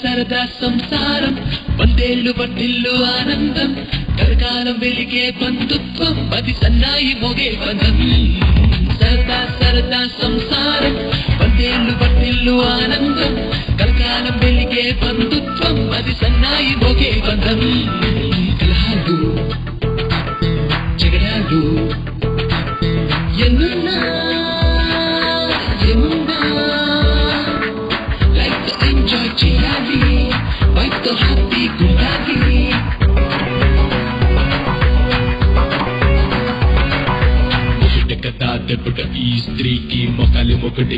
సరదా సంసారం వందేళ్లు వర్ధిల్లు ఆనందం కరకాలం వెలిగే బంధుత్వం అది సన్నాయి మోగే బంధం సరదా సరదా సంసారం వందేళ్లు వర్ధిల్లు ఆనందం కరకాలం వెలిగే బంధుత్వం అది సన్నాయి మోగే బంధం కలహాలు జగడాలు ఎన్నున్నా ఏమున్నా లైఫ్ ఎంజాయ్ చేయాలి వైఫ్ తో హ్యాపీగా ఉండాలి కదా దెబ్బట ఈ స్త్రీకి మొక్కలు మొక్కటి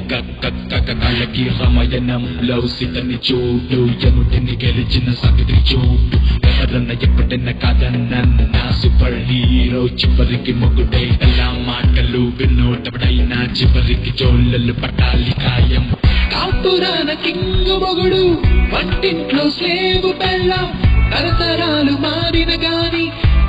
కళ్ళకి రామాయణంలో సీతని చూడు యముడిని గెలిచిన సావిత్రి చూడు ఎవరన్నా ఎప్పుడైనా కాదన్నా సూపర్ హీరో చివరికి మొగుడై ఎలా మాటలు విన్నోటపడైనా చివరికి చోళ్ళలు పట్టాలి ఖాయం కాపురాన కింగు మొగుడు వంటింట్లో స్లేవు పెళ్ళాం తరతరాలు మారిన గాని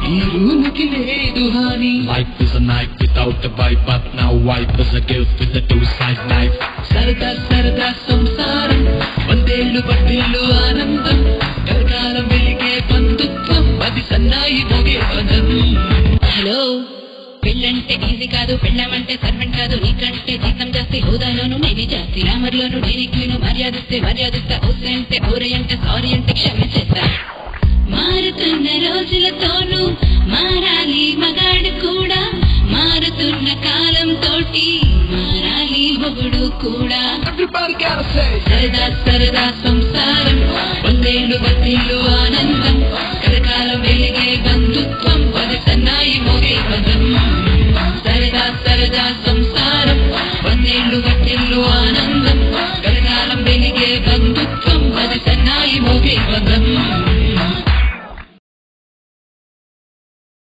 ఈ రూలుకి లేదు హాని life is a knife without a wife but now wife is a gift with a two-side knife సరదా సరదా సంసారం వందేళ్లు వర్ధిల్లు ఆనందం కరకాలం వెలిగే బంధుత్వం అది సన్నాయి మోగే బంధం హలో పెళ్ళంటే ఈజీ కాదు పెళ్ళామంటే సర్వెంట్ కాదు నీకంటే జీతం జాస్తి హోదాలోను నేనే జాస్తి గ్రామర్లోను నేను క్వీను మర్యాదిస్తే ఓసే అంటే ఔరే అంటే సారీ అంటే క్షమించేస్తా మారుతున్న రోజులతోనూ మారాలి మగాడు కూడా మారుతున్న కాలం తోటి మారాలి మొగుడు కూడా సరదా సరదా సంసారం వందేళ్లు వర్ధిల్లు ఆనందం కరకాలం వెలిగే బంధుత్వం అది సన్నాయి మోగే బంధం సరదా సరదా సంసారం వందేళ్లు వర్ధిల్లు ఆనందం కరకాలం వెలిగే బంధుత్వం అది సన్నాయి మోగే బంధం